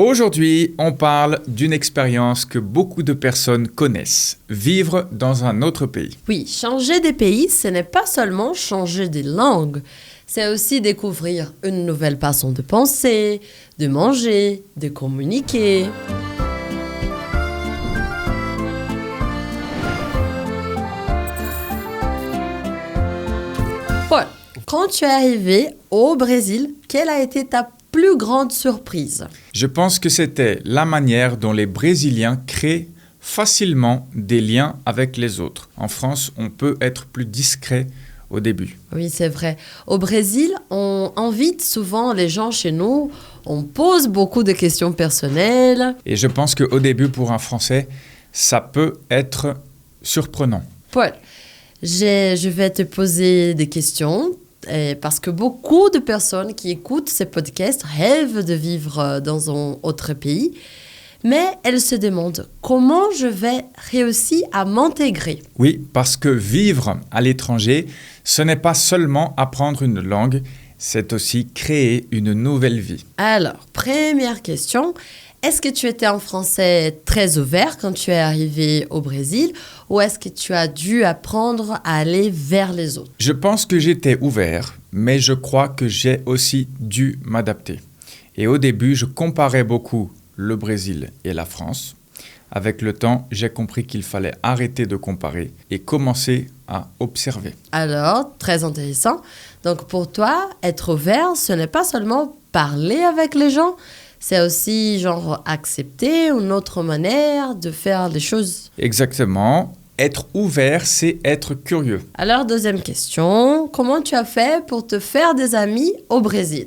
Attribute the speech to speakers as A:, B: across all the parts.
A: Aujourd'hui, on parle d'une expérience que beaucoup de personnes connaissent, vivre dans un autre pays.
B: Oui, changer de pays, ce n'est pas seulement changer de langue, c'est aussi découvrir une nouvelle façon de penser, de manger, de communiquer. Paul, quand tu es arrivé au Brésil, quelle a été ta plus grande surprise?
A: Je pense que c'était la manière dont les Brésiliens créent facilement des liens avec les autres. En France, on peut être plus discret au début.
B: Oui, c'est vrai. Au Brésil, on invite souvent les gens chez nous, on pose beaucoup de questions personnelles.
A: Et je pense qu'au début, pour un Français, ça peut être surprenant.
B: Paul, je vais te poser des questions. Parce que beaucoup de personnes qui écoutent ces podcasts rêvent de vivre dans un autre pays, mais elles se demandent comment je vais réussir à m'intégrer.
A: Oui, parce que vivre à l'étranger, ce n'est pas seulement apprendre une langue, c'est aussi créer une nouvelle vie.
B: Alors, première question, est-ce que tu étais un Français très ouvert quand tu es arrivé au Brésil ou est-ce que tu as dû apprendre à aller vers les autres?
A: Je pense que j'étais ouvert, mais je crois que j'ai aussi dû m'adapter. Et au début, je comparais beaucoup le Brésil et la France. Avec le temps, j'ai compris qu'il fallait arrêter de comparer et commencer à observer.
B: Alors, très intéressant. Donc pour toi, être ouvert, ce n'est pas seulement parler avec les gens, c'est aussi genre accepter une autre manière de faire les choses.
A: Exactement. Être ouvert, c'est être curieux.
B: Alors, deuxième question, comment tu as fait pour te faire des amis au Brésil?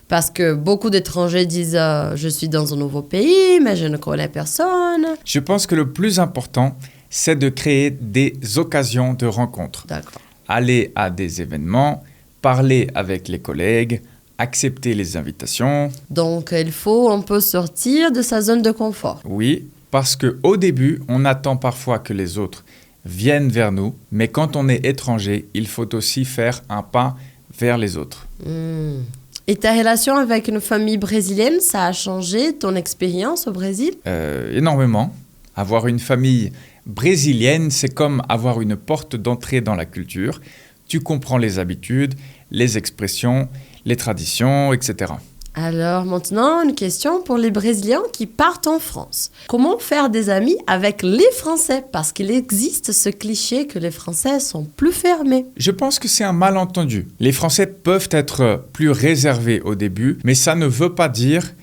B: Parce que beaucoup d'étrangers disent je suis dans un nouveau pays, mais je ne connais personne.
A: Je pense que le plus important, c'est de créer des occasions de rencontre.
B: D'accord.
A: Aller à des événements, parler avec les collègues, accepter les invitations.
B: Donc, il faut un peu sortir de sa zone de confort.
A: Oui, parce qu'au début, on attend parfois que les autres viennent vers nous, mais quand on est étranger, il faut aussi faire un pas vers les autres.
B: Et ta relation avec une famille brésilienne, ça a changé ton expérience au Brésil?
A: Énormément. Avoir une famille brésilienne, c'est comme avoir une porte d'entrée dans la culture. Tu comprends les habitudes, les expressions, les traditions, etc.
B: Alors maintenant, une question pour les Brésiliens qui partent en France. Comment faire des amis avec les Français? Parce qu'il existe ce cliché que les Français sont plus fermés.
A: Je pense que c'est un malentendu. Les Français peuvent être plus réservés au début, mais ça ne veut pas dire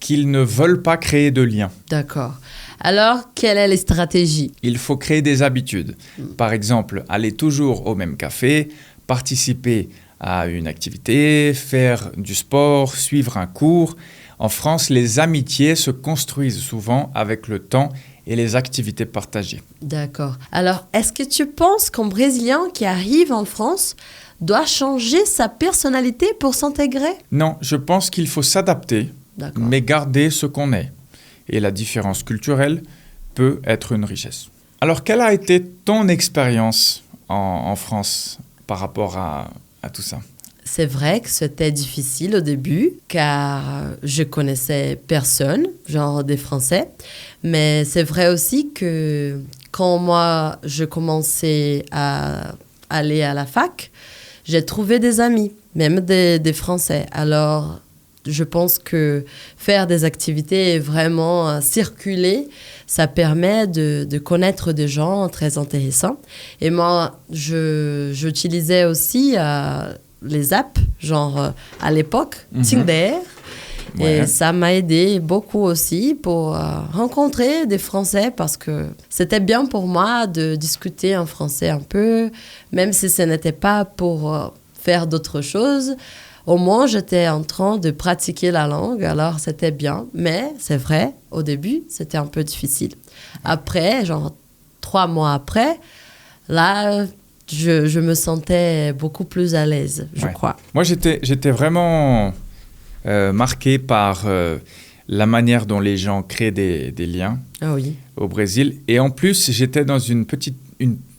A: qu'ils ne veulent pas créer de liens.
B: D'accord. Alors, quelle est la stratégie?
A: Il faut créer des habitudes. Par exemple, aller toujours au même café, participer à une activité, faire du sport, suivre un cours. En France, les amitiés se construisent souvent avec le temps et les activités partagées.
B: D'accord. Alors, est-ce que tu penses qu'un Brésilien qui arrive en France doit changer sa personnalité pour s'intégrer?
A: Non, je pense qu'il faut s'adapter, mais garder ce qu'on est. Et la différence culturelle peut être une richesse. Alors, quelle a été ton expérience en France par rapport à tout ça?
B: C'est vrai que c'était difficile au début, car je connaissais personne, genre des Français. Mais c'est vrai aussi que quand moi, je commençais à aller à la fac, j'ai trouvé des amis, même des Français. Alors, je pense que faire des activités et vraiment circuler, ça permet de connaître des gens très intéressants. Et moi, j'utilisais aussi les apps, genre à l'époque, Tinder.
A: Ouais.
B: Et ça m'a aidé beaucoup aussi pour rencontrer des Français parce que c'était bien pour moi de discuter en français un peu, même si ce n'était pas pour faire d'autres choses. Au moins, j'étais en train de pratiquer la langue, alors c'était bien. Mais c'est vrai, au début, c'était un peu difficile. Après, genre 3 mois après, là, je me sentais beaucoup plus à l'aise, je crois.
A: Moi, j'étais vraiment marqué par la manière dont les gens créent des liens au Brésil. Et en plus, j'étais dans une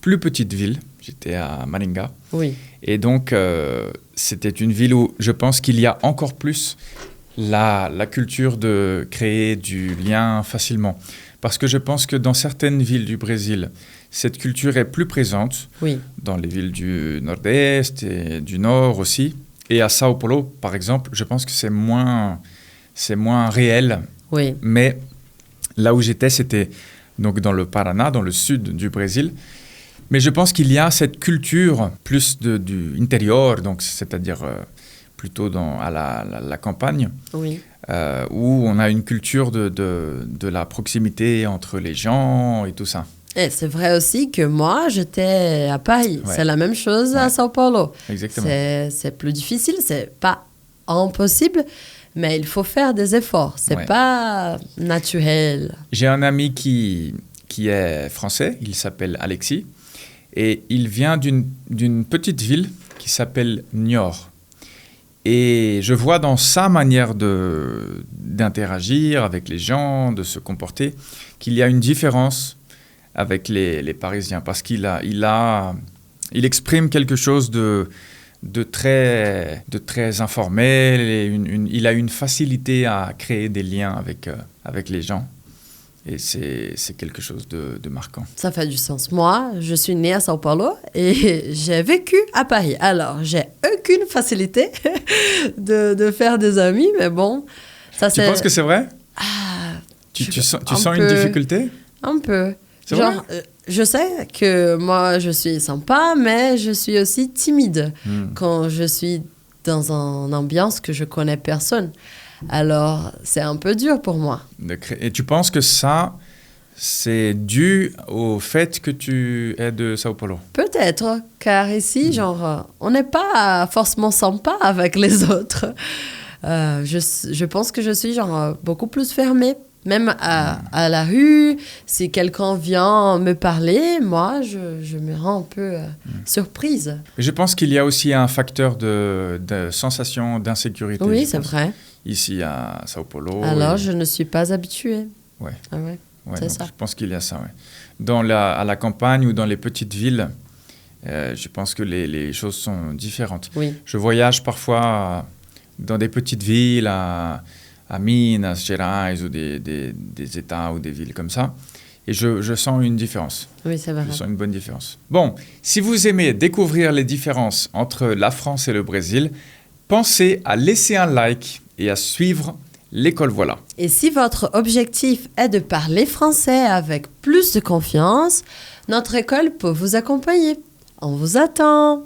A: plus petite ville. J'étais à Maringá.
B: Oui.
A: Et donc, c'était une ville où je pense qu'il y a encore plus la culture de créer du lien facilement. Parce que je pense que dans certaines villes du Brésil, cette culture est plus présente,
B: Oui,
A: dans les villes du nord-est et du nord aussi. Et à Sao Paulo, par exemple, je pense que c'est moins réel.
B: oui,
A: Mais là où j'étais, c'était donc dans le Paraná, dans le sud du Brésil. Mais je pense qu'il y a cette culture plus du intérieur, donc c'est-à-dire plutôt à la campagne,
B: oui.
A: où on a une culture de la proximité entre les gens et tout ça.
B: Et c'est vrai aussi que moi, j'étais à Paris.
A: Ouais.
B: C'est la même chose à
A: Ouais.
B: Sao Paulo.
A: Exactement.
B: C'est plus difficile, c'est pas impossible, mais il faut faire des efforts. C'est
A: Ouais.
B: pas naturel.
A: J'ai un ami qui est français, il s'appelle Alexis, et il vient d'une petite ville qui s'appelle Niort. Et je vois dans sa manière d'interagir avec les gens, de se comporter, qu'il y a une différence avec les Parisiens, parce qu'il exprime quelque chose de très informel, et il a une facilité à créer des liens avec les gens. Et c'est quelque chose de marquant.
B: Ça fait du sens. Moi, je suis née à Sao Paulo et j'ai vécu à Paris. Alors, j'ai aucune facilité de faire des amis, mais bon, ça
A: Tu
B: c'est...
A: penses que c'est vrai? Tu
B: je-
A: sens
B: un
A: une
B: peu.
A: difficulté?
B: Un peu.
A: C'est
B: Genre, je sais que moi, je suis sympa, mais je suis aussi timide quand je suis dans une ambiance que je connais personne. Alors, c'est un peu dur pour moi.
A: Et tu penses que ça, c'est dû au fait que tu es de Sao Paulo?
B: Peut-être, car ici, genre, on n'est pas forcément sympa avec les autres. Je pense que je suis genre beaucoup plus fermée. Même à la rue, si quelqu'un vient me parler, moi, je me rends un peu surprise.
A: Je pense qu'il y a aussi un facteur de sensation d'insécurité.
B: Oui,
A: je
B: c'est
A: pense,
B: vrai.
A: ici à Sao Paulo.
B: Alors, je ne suis pas habituée.
A: Ouais.
B: Ah ouais.
A: Ouais,
B: c'est
A: donc
B: ça.
A: je pense qu'il y a ça, ouais. À la campagne ou dans les petites villes, je pense que les choses sont différentes.
B: Oui.
A: Je voyage parfois dans des petites villes, à Minas Gerais ou des États ou des villes comme ça, et je sens une différence.
B: Oui, c'est vrai.
A: Je sens une bonne différence. Bon, si vous aimez découvrir les différences entre la France et le Brésil, pensez à laisser un like et à suivre l'école Voilà.
B: Et si votre objectif est de parler français avec plus de confiance, notre école peut vous accompagner. On vous attend.